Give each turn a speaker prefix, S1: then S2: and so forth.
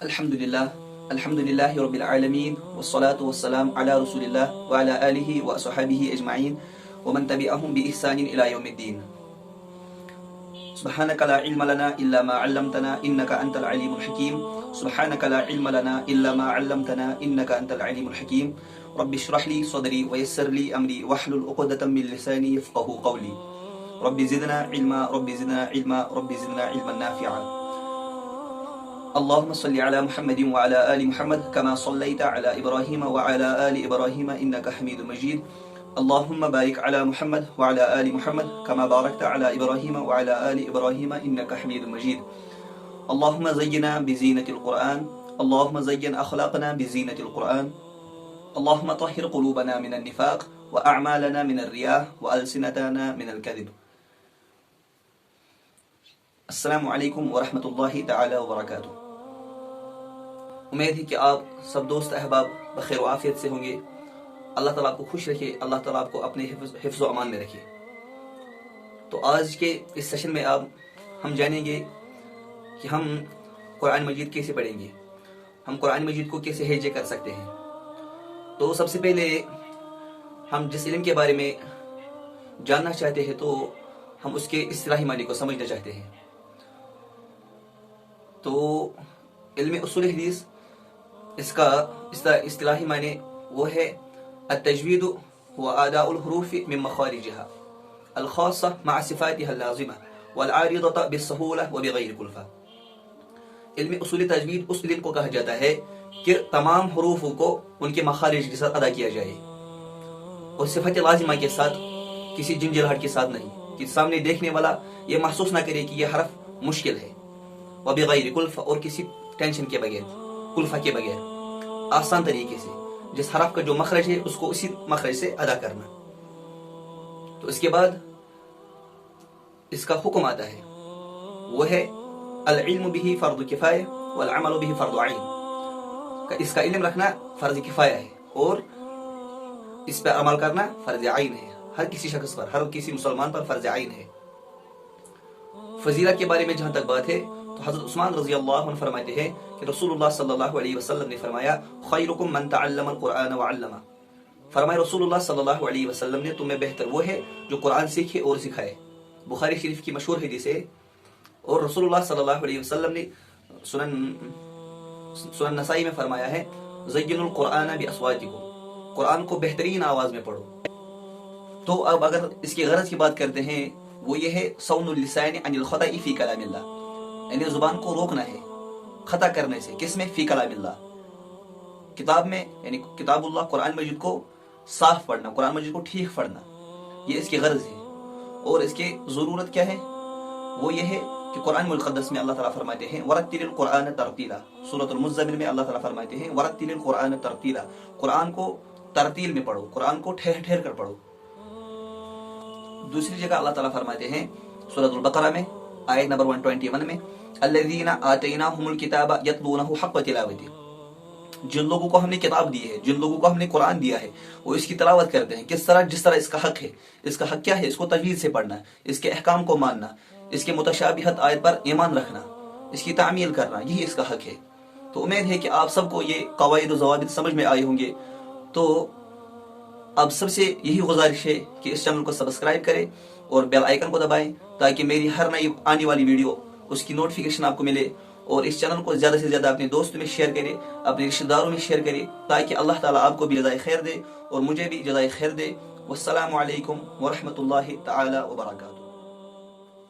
S1: الحمد للہ رب العالمین والصلاة والسلام علی رسول اللہ وعلی آلہ وصحبہ اجمعین ومن تبعهم بإحسان إلى يوم الدین. سبحانك لا علم لنا إلا ما علمتنا إنك أنت العليم الحكيم. سبحانك لا علم لنا إلا ما علمتنا إنك أنت العليم الحكيم. رب اشرح لي صدري ويسر لي أمري واحلل عقدة من لساني يفقهوا قولي. رب زدنا علما رب زدنا علما رب زدنا علما نافعا. اللهم صل على محمد وعلى آل محمد كما صليت على إبراهيم وعلى آل إبراهيم إنك حميد مجيد. اللهم بارك على محمد وعلى آل محمد كما باركت على إبراهيم وعلى آل إبراهيم إنك حميد مجيد. اللهم زينا بزينة القرآن. اللهم زين أخلاقنا بزينة القرآن. اللهم طهر قلوبنا من النفاق وأعمالنا من الرياء وألسنتنا من الكذب. السلام علیکم ورحمۃ اللہ تعالی وبرکاتہ. امید ہے کہ آپ سب دوست احباب بخیر و عافیت سے ہوں گے. اللہ تعالیٰ آپ کو خوش رکھے, اللہ تعالیٰ آپ کو اپنے حفظ و امان میں رکھے. تو آج کے اس سیشن میں ہم جانیں گے کہ ہم قرآن مجید کیسے پڑھیں گے, ہم قرآن مجید کو کیسے ہیجے کر سکتے ہیں. تو سب سے پہلے ہم جس علم کے بارے میں جاننا چاہتے ہیں تو ہم اس کے اصطلاحی معنی کو سمجھنا چاہتے ہیں. تو علم اصول حدیث اس کا اصطلاحی معنی وہ ہے التجوید هو اداء الحروف من مخارجها الخاصة مع صفاتها اللازمة والعارضة بالسهولة وبغير كلفة. علم اصول تجوید اس علم کو کہا جاتا ہے کہ تمام حروف کو ان کے مخارج کے ساتھ ادا کیا جائے اور صفت لازمہ کے ساتھ, کسی جھنجھلاہٹ کے ساتھ نہیں, کہ سامنے دیکھنے والا یہ محسوس نہ کرے کہ یہ حرف مشکل ہے. وبغیر کلفہ, اور کسی ٹینشن کے بغیر, کلفہ کے بغیر, آسان طریقے سے جس حرف کا جو مخرج ہے اس کو اسی مخرج سے ادا کرنا. تو اس کے بعد اس کا حکم آتا ہے, وہ ہے العلم به فرض کفایہ والعمل به فرض عین. اس کا علم رکھنا فرض کفایہ ہے اور اس پہ عمل کرنا فرض عین ہے. ہر کسی شخص پر, ہر کسی مسلمان پر فرض عین ہے. فضیلت کے بارے میں جہاں تک بات ہے تو حضرت عثمان رضی اللہ عنہ فرماتے ہیں کہ رسول اللہ صلی اللہ علیہ وسلم نے فرمایا خیرکم من تعلم القرآن وعلمہ. فرمایا رسول اللہ صلی اللہ علیہ وسلم نے تمہیں بہتر وہ ہے جو قرآن سیکھے اور سکھائے. بخاری شریف کی مشہور حدیث ہے. اور رسول اللہ صلی اللہ علیہ وسلم نے سنن نسائی میں فرمایا ہے زینوا القرآن باصواتکم, قرآن کو بہترین آواز میں پڑھو. تو اب اگر اس کی غرض کی بات کرتے ہیں وہ یہ ہے صون اللسان عن الخطأ فی کلام اللہ, یعنی زبان کو روکنا ہے خطا کرنے سے. کس میں؟ فی کلام اللہ, کتاب میں, یعنی کتاب اللہ قرآن مجید کو صاف پڑھنا, قرآن مجید کو ٹھیک پڑھنا, یہ اس کی غرض ہے. اور اس کی ضرورت کیا ہے؟ وہ یہ ہے کہ قرآن مقدس میں اللہ تعالیٰ فرماتے ہیں ورتل القرآن ترتیلا. سورۃ المزمل میں اللہ تعالیٰ فرماتے ہیں ورتل القرآن ترتیلا, قرآن کو ترتیل میں پڑھو, قرآن کو ٹھہر ٹھہر کر پڑھو. دوسری جگہ اللہ تعالیٰ فرماتے ہیں سورۃ البقرہ میں آیت نمبر 121 میں الذین آتیناہم الکتاب یتلونہ حق تلاوتہ. جن لوگوں کو ہم نے کتاب دی ہے, جن لوگوں کو ہم نے قرآن دیا ہے, وہ اس کی تلاوت کرتے ہیں. کس طرح؟ جس طرح اس کا حق ہے. اس کا حق کیا ہے؟ اس کو تجوید سے پڑھنا, اس کے احکام کو ماننا, اس کے متشابہت آیت پر ایمان رکھنا, اس کی تعمیل کرنا, یہی اس کا حق ہے. تو امید ہے کہ آپ سب کو یہ قواعد و ضوابط سمجھ میں آئے ہوں گے. تو اب سب سے یہی گزارش ہے کہ اس چینل کو سبسکرائب کریں اور بیل آئیکن کو دبائیں تاکہ میری ہر نئی آنے والی ویڈیو اس کی نوٹیفیکیشن آپ کو ملے. اور اس چینل کو زیادہ سے زیادہ اپنے دوستوں میں شیئر کرے, اپنے رشتہ داروں میں شیئر کرے, تاکہ اللہ تعالیٰ آپ کو بھی جزائے خیر دے اور مجھے بھی جزائے خیر دے. والسلام علیکم ورحمۃ اللہ تعالی وبرکاتہ.